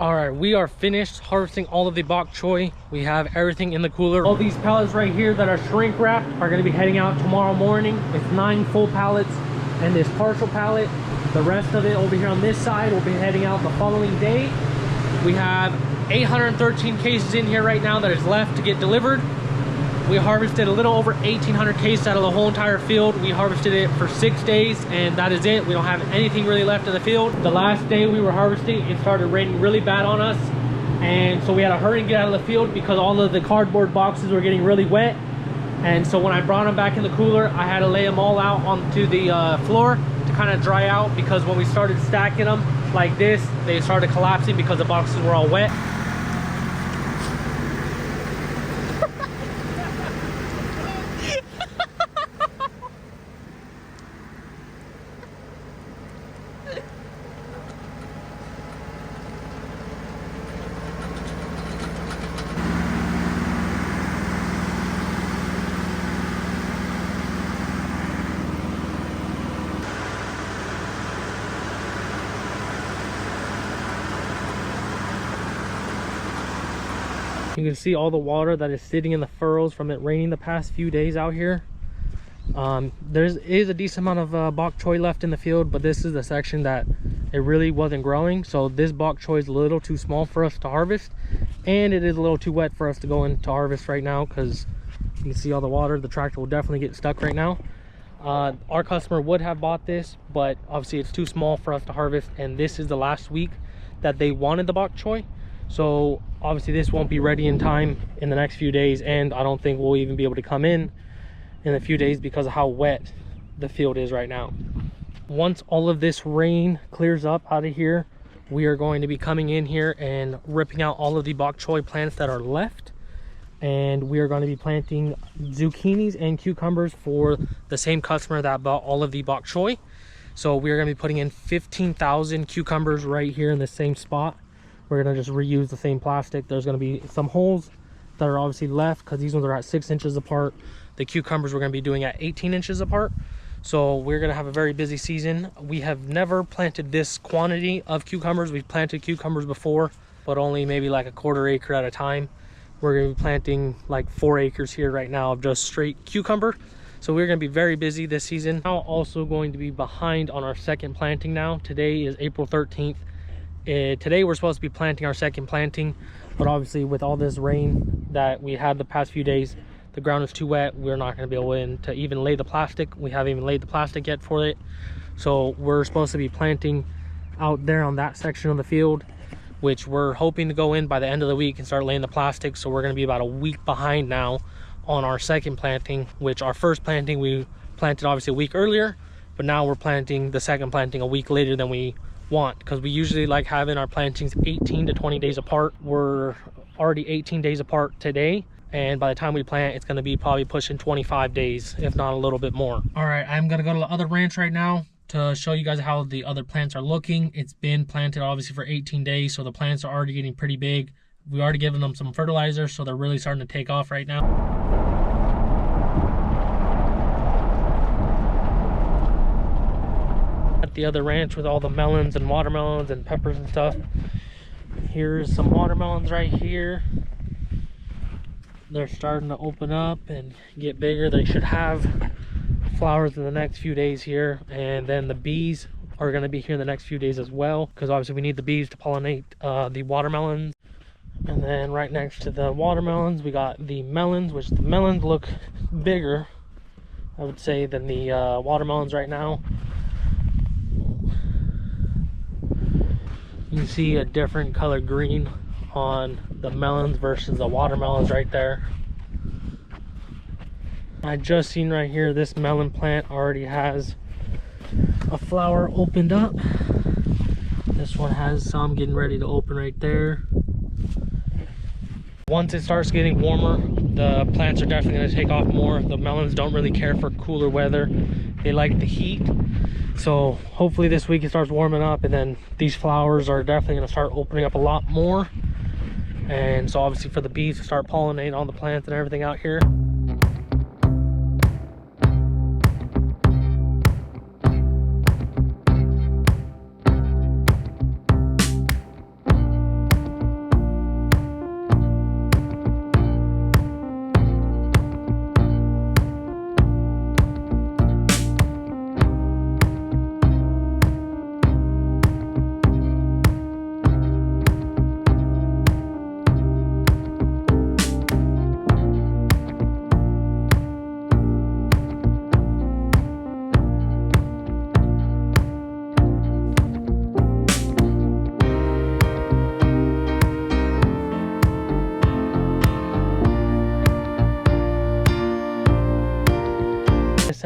All right, we are finished harvesting all of the bok choy. We have everything in the cooler. All these pallets right here that are shrink wrapped are going to be heading out tomorrow morning. It's 9 full pallets and this partial pallet. The rest of it over here on this side will be heading out the following day. We have 813 cases in here right now that is left to get delivered. We harvested a little over 1,800 cases out of the whole entire field. We harvested it for 6 days and that is it. We don't have anything really left in the field. The last day we were harvesting, it started raining really bad on us. And so we had to hurry and get out of the field because all of the cardboard boxes were getting really wet. And so when I brought them back in the cooler, I had to lay them all out onto the floor to kind of dry out, because when we started stacking them like this, they started collapsing because the boxes were all wet. You can see all the water that is sitting in the furrows from it raining the past few days out here. There is a decent amount of bok choy left in the field, but this is the section that it really wasn't growing. So this bok choy is a little too small for us to harvest, and it is a little too wet for us to go into harvest right now, because you can see all the water. The tractor will definitely get stuck right now. Our customer would have bought this, but obviously it's too small for us to harvest, and this is the last week that they wanted the bok choy. So obviously this won't be ready in time in the next few days, and I don't think we'll even be able to come in a few days because of how wet the field is right now. Once all of this rain clears up out of here, we are going to be coming in here and ripping out all of the bok choy plants that are left, and we are going to be planting zucchinis and cucumbers for the same customer that bought all of the bok choy. So we're going to be putting in 15,000 cucumbers right here in the same spot. We're going to just reuse the same plastic. There's going to be some holes that are obviously left because these ones are at 6 inches apart. The cucumbers we're going to be doing at 18 inches apart. So we're going to have a very busy season. We have never planted this quantity of cucumbers. We've planted cucumbers before, but only maybe like a 1/4 acre at a time. We're going to be planting like 4 acres here right now of just straight cucumber. So we're going to be very busy this season. Now also going to be behind on our second planting now. Today is April 13th. Today we're supposed to be planting our second planting, but obviously with all this rain that we had the past few days, the ground is too wet. We're not going to be able to even lay the plastic. We haven't even laid the plastic yet for it. So we're supposed to be planting out there on that section of the field, which we're hoping to go in by the end of the week and start laying the plastic. So we're going to be about a week behind now on our second planting, which our first planting we planted obviously a week earlier, but now we're planting the second planting a week later than we want, because we usually like having our plantings 18 to 20 days apart. We're already 18 days apart today, and by the time we plant, it's going to be probably pushing 25 days, if not a little bit more. All right, I'm going to go to the other ranch right now to show you guys how the other plants are looking. It's been planted obviously for 18 days, so the plants are already getting pretty big. We already given them some fertilizer, so they're really starting to take off right now. At the other ranch with all the melons and watermelons and peppers and stuff. Here's some watermelons right here. They're starting to open up and get bigger. They should have flowers in the next few days here, and then the bees are going to be here in the next few days as well, because obviously we need the bees to pollinate the watermelons. And then right next to the watermelons we got the melons, which the melons look bigger, I would say, than the watermelons right now. You can see a different color green on the melons versus the watermelons right there. I just seen right here, this melon plant already has a flower opened up. This one has some getting ready to open right there. Once it starts getting warmer, the plants are definitely going to take off more. The melons don't really care for cooler weather. They like the heat. So hopefully this week it starts warming up, and then these flowers are definitely going to start opening up a lot more. And so obviously for the bees to start pollinating all the plants and everything out here.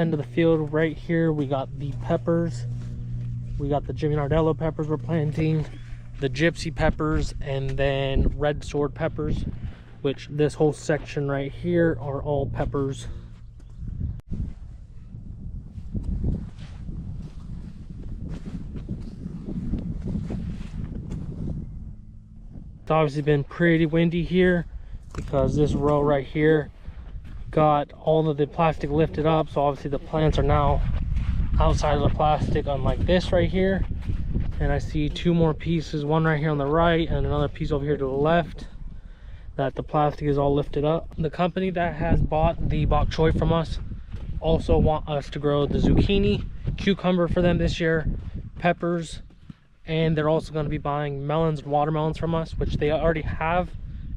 end of the field right here, we got the peppers. We got the Jimmy Nardello peppers we're planting, the gypsy peppers, and then red sword peppers, which this whole section right here are all peppers. It's obviously been pretty windy here because this row right here got all of the plastic lifted up, so obviously the plants are now outside of the plastic, unlike this right here. And I see two more pieces, one right here on the right and another piece over here to the left, that the plastic is all lifted up. The company that has bought the bok choy from us also want us to grow the zucchini, cucumber for them this year, peppers, and they're also going to be buying melons and watermelons from us, which they already have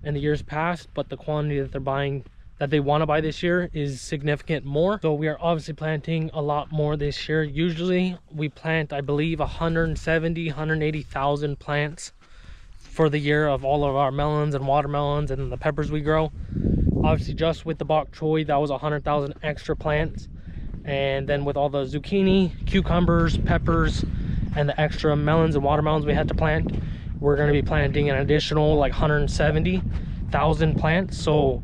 in the years past, but the quantity that they're buying, that they want to buy this year, is significant more. So we are obviously planting a lot more this year. Usually we plant, I believe, 180,000 plants for the year of all of our melons and watermelons and the peppers we grow. Obviously just with the bok choy, that was 100,000 extra plants, and then with all the zucchini, cucumbers, peppers, and the extra melons and watermelons we had to plant, we're going to be planting an additional like 170,000 plants. So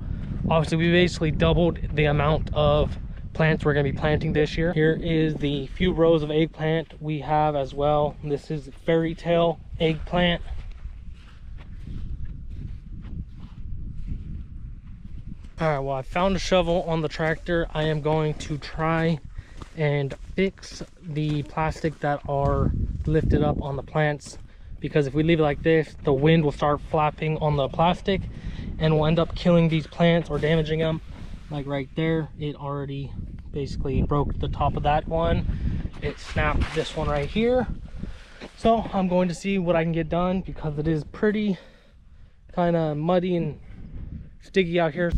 obviously we basically doubled the amount of plants we're going to be planting this year. Here is the few rows of eggplant we have as well. This is fairy tale eggplant. All right, well, I found a shovel on the tractor. I am going to try and fix the plastic that are lifted up on the plants, because if we leave it like this, the wind will start flapping on the plastic and will end up killing these plants or damaging them. Like right there, it already basically broke the top of that one. It snapped this one right here. So I'm going to see what I can get done, because it is pretty kind of muddy and sticky out here.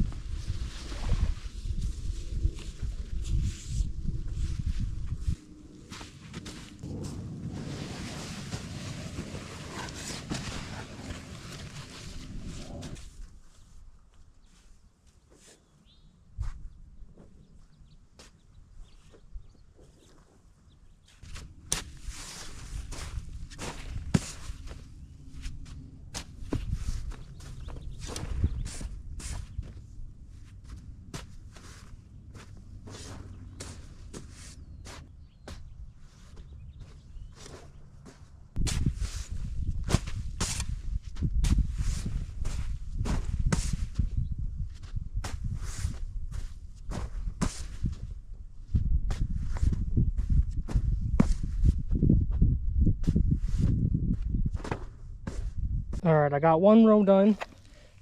All right, I got one row done,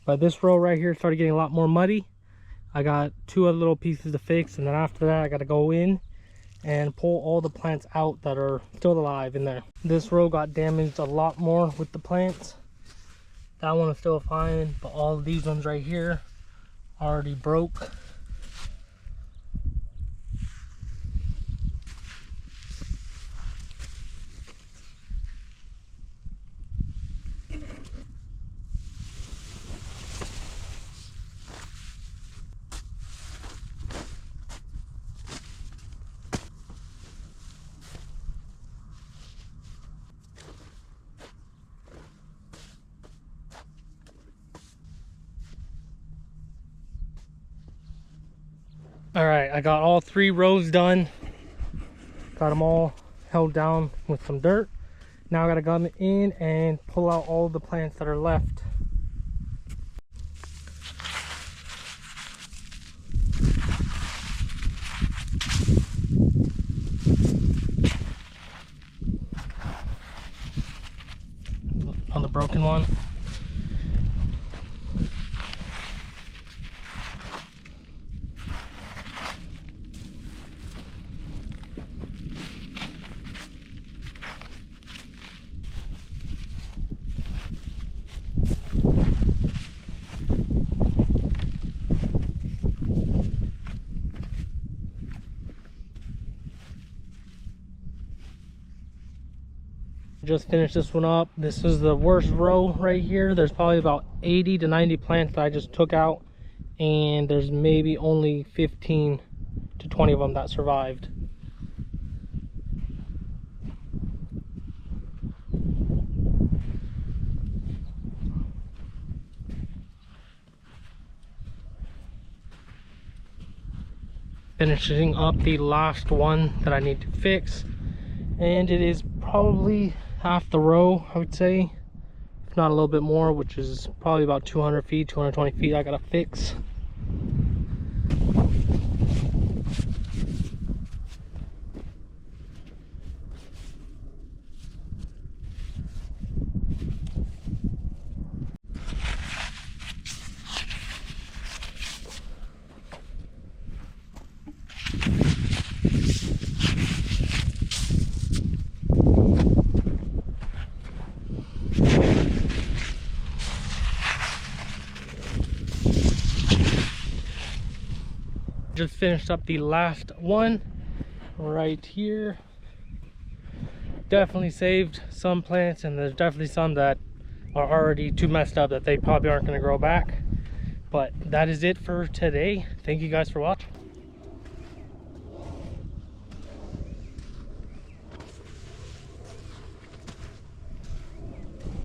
but this row right here started getting a lot more muddy. I got two other little pieces to fix, and then after that I got to go in and pull all the plants out that are still alive in there. This row got damaged a lot more with the plants. That one is still fine, but all of these ones right here already broke. All right, I got all three rows done. Got them all held down with some dirt. Now I gotta come in and pull out all the plants that are left. On the broken one. Just finished this one up. This is the worst row right here. There's probably about 80 to 90 plants that I just took out, and there's maybe only 15 to 20 of them that survived. Finishing up the last one that I need to fix, and it is probably half the row, I would say, if not a little bit more, which is probably about 200 feet, 220 feet I gotta fix. Just finished up the last one right here. Definitely saved some plants, and there's definitely some that are already too messed up that they probably aren't going to grow back. But that is it for today. Thank you guys for watching.